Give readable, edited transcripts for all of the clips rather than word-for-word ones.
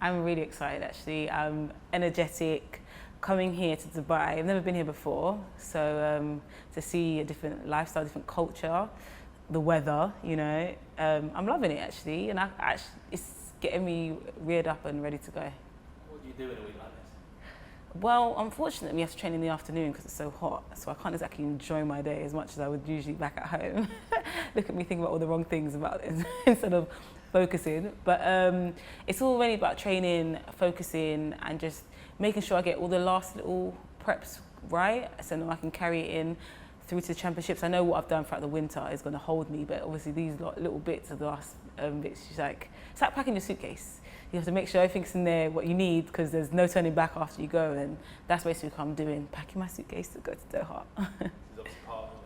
I'm really excited actually. I'm energetic. Coming here to Dubai, I've never been here before, so to see a different lifestyle, different culture, the weather, I'm loving it actually, and it's getting me reared up and ready to go. What do you do in a week like this? Well, unfortunately, we have to train in the afternoon because it's so hot, so I can't exactly enjoy my day as much as I would usually back at home. Look at me thinking about all the wrong things about it instead of focusing. But it's all really about training, focusing, and just making sure I get all the last little preps right, so that I can carry it in through to the championships. I know what I've done throughout the winter is going to hold me, but obviously these little bits of the last bits, it's like packing your suitcase. You have to make sure everything's in there, what you need, because there's no turning back after you go, and that's basically what I'm doing, packing my suitcase to go to Doha. This is obviously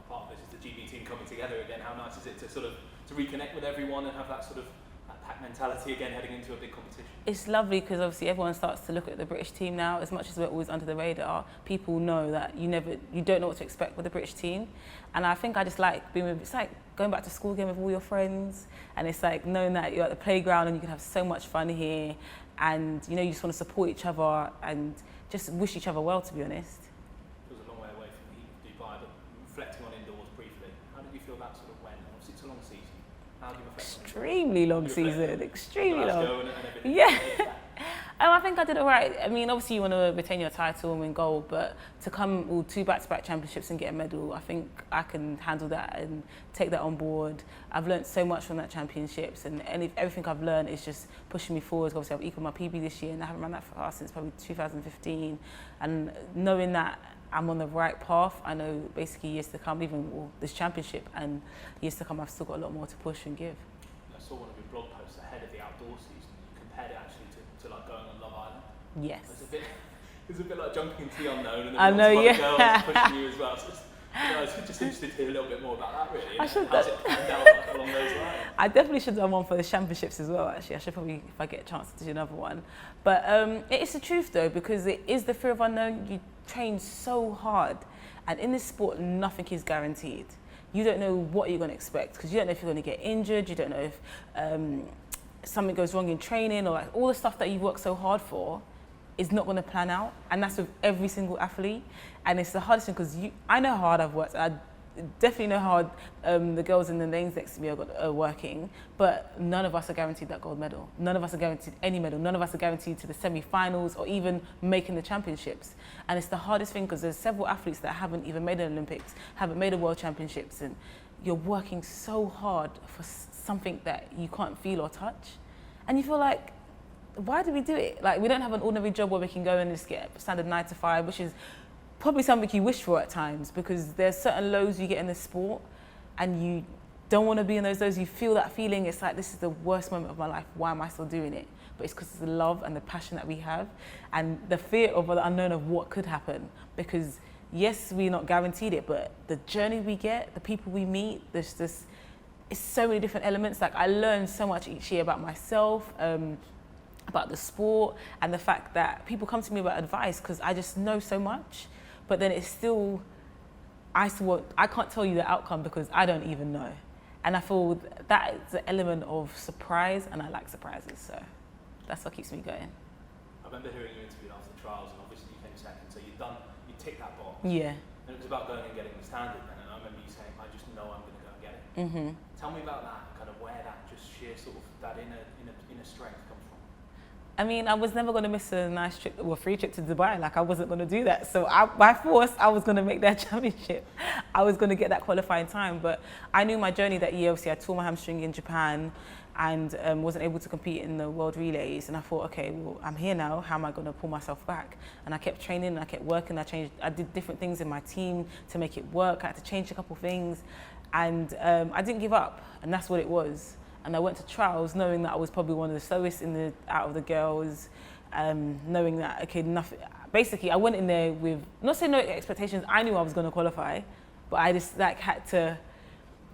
part of this is the GB team coming together again. How nice is it to sort of to reconnect with everyone and have that sort of that pack mentality again heading into a big competition? It's lovely because obviously everyone starts to look at the British team now. As much as we're always under the radar, people know that you don't know what to expect with the British team. And I think I just like being it's like going back to school again with all your friends, and it's like knowing that you're at the playground and you can have so much fun here, and you just want to support each other and just wish each other well, to be honest. It was a long way away from the heat of Dubai, but reflecting on indoors briefly, how did you feel that sort of went? Obviously it's a long season. How do you reflect on it? Extremely long season, extremely long. And yeah. I think I did it right. I mean, obviously you want to retain your title and win gold, but to come with 2 back-to-back championships and get a medal, I think I can handle that and take that on board. I've learned so much from that championships, and everything I've learned is just pushing me forward. Obviously I've equalled my PB this year, and I haven't run that fast since probably 2015. And knowing that I'm on the right path, I know basically years to come, even this championship and years to come, I've still got a lot more to push and give. I saw one of your blog posts ahead of the outdoor season. You compared it actually to like going on Love Island. Yes. It's a bit like jumping into the unknown, and I then know, lots of other girls pushing you as well. So I was just interested to hear a little bit more about that, really. How's it panned out along those lines? I definitely should have done one for the championships as well, actually. I should probably, if I get a chance, to do another one. But it is the truth, though, because it is the fear of unknown. You train so hard, and in this sport, nothing is guaranteed. You don't know what you're going to expect, because you don't know if you're going to get injured, you don't know if something goes wrong in training, or like all the stuff that you've worked so hard for is not going to plan out, and that's with every single athlete. And it's the hardest thing, because I know how hard I've worked. I definitely know how hard the girls in the lanes next to me are working, but none of us are guaranteed that gold medal. None of us are guaranteed any medal. None of us are guaranteed to the semi-finals or even making the championships. And it's the hardest thing, because there's several athletes that haven't even made an Olympics, haven't made a World Championships, and you're working so hard for something that you can't feel or touch. And you feel like, why do we do it? Like, we don't have an ordinary job where we can go and just get a standard 9 to 5, which is probably something you wish for at times, because there's certain lows you get in the sport and you don't want to be in those lows. You feel that feeling, it's like, this is the worst moment of my life, why am I still doing it? But it's because of the love and the passion that we have, and the fear of the unknown of what could happen. Because yes, we're not guaranteed it, but the journey we get, the people we meet, there's this, it's so many different elements. Like, I learn so much each year about myself, about the sport, and the fact that people come to me about advice because I just know so much, but then it's still, I can't tell you the outcome because I don't even know. And I feel that is an element of surprise, and I like surprises, so that's what keeps me going. I remember hearing you interviewed after the trials, and obviously you came second, so you ticked that box. Yeah. And it was about going and getting the standard then, and I remember you saying, I just know I'm going to go and get it. Mm-hmm. Tell me about that, kind of where that just sheer sort of, that inner strength comes from. I mean, I was never going to miss a nice trip, or free trip to Dubai. Like, I wasn't going to do that. So by force, I was going to make that championship. I was going to get that qualifying time. But I knew my journey that year. Obviously, I tore my hamstring in Japan and wasn't able to compete in the world relays. And I thought, okay, well, I'm here now. How am I going to pull myself back? And I kept training, and I kept working. I did different things in my team to make it work. I had to change a couple things. And I didn't give up. And that's what it was. And I went to trials knowing that I was probably one of the slowest out of the girls, knowing that, okay, nothing. Basically, I went in there with, not saying no expectations, I knew I was going to qualify, but I just had to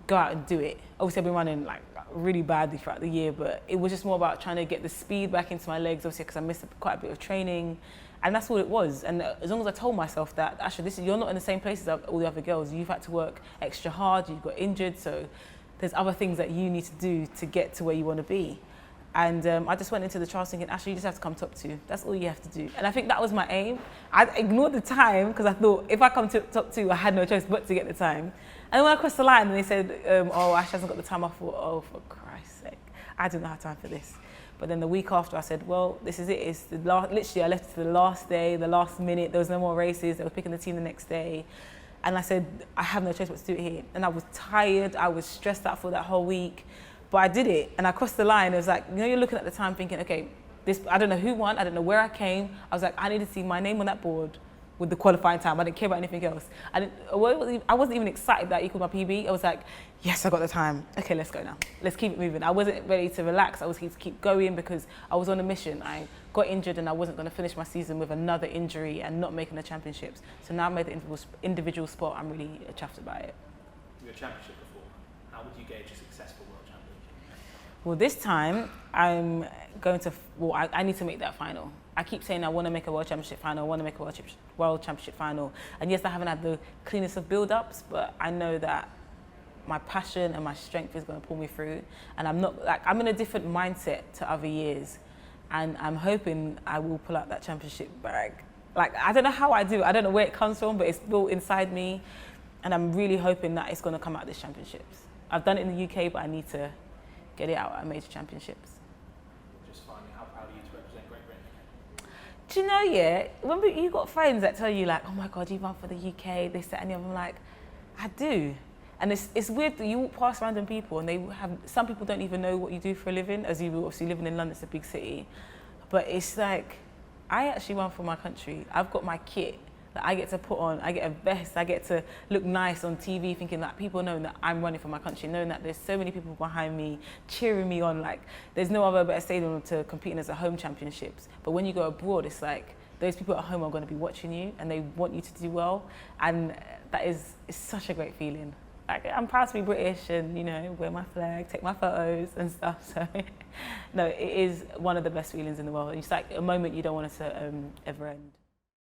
go out and do it. Obviously, I've been running really badly throughout the year, but it was just more about trying to get the speed back into my legs, obviously, because I missed quite a bit of training. And that's what it was. And as long as I told myself that, Asha, you're not in the same place as all the other girls. You've had to work extra hard, you've got injured, so there's other things that you need to do to get to where you want to be. And I just went into the trials thinking, Asha, you just have to come top 2. That's all you have to do. And I think that was my aim. I ignored the time because I thought if I come to top 2, I had no choice but to get the time. And when I crossed the line and they said, oh, Asha hasn't got the time, I thought, oh, for Christ's sake, I do not have time for this. But then the week after I said, well, this is it. It's the last, literally, I left it to the last day, the last minute. There was no more races. They were picking the team the next day. And I said, I have no choice but to do it here. And I was tired. I was stressed out for that whole week. But I did it. And I crossed the line. It was like, you know, you're looking at the time thinking, okay, this, I don't know who won. I don't know where I came. I was like, I need to see my name on that board with the qualifying time. I didn't care about anything else. I wasn't even excited that I equaled my PB. I was like, yes, I got the time. Okay, let's go now. Let's keep it moving. I wasn't ready to relax. I was going to keep going because I was on a mission. I got injured and I wasn't going to finish my season with another injury and not making the championships. So now I made the individual spot. I'm really chuffed about it. You're a championship performer. How would you gauge a successful world championship? Well, this time I'm going to, I need to make that final. I keep saying I want to make a world championship final, I want to make a world championship final. And yes, I haven't had the cleanest of build-ups, but I know that my passion and my strength is going to pull me through. And I'm in a different mindset to other years. And I'm hoping I will pull out that championship bag. Like, I don't know how I do it. I don't know where it comes from, but it's built inside me. And I'm really hoping that it's going to come out of these championships. I've done it in the UK, but I need to get it out at major championships. Just finally, how proud are you to represent Great Britain? Do you know, yeah, when you got friends that tell you like, oh my God, you run for the UK, this, that, and the other, I'm like, I do. And it's weird that you walk past random people and some people don't even know what you do for a living, as you obviously living in London, it's a big city. But it's like, I actually run for my country. I've got my kit that I get to put on, I get a vest, I get to look nice on TV, thinking that people knowing that I'm running for my country, knowing that there's so many people behind me, cheering me on. Like, there's no other better stadium to compete in as a home championships. But when you go abroad, it's like, those people at home are going to be watching you and they want you to do well. And it's such a great feeling. Like, I'm proud to be British and, you know, wear my flag, take my photos and stuff. So, no, it is one of the best feelings in the world. It's like a moment you don't want it to ever end.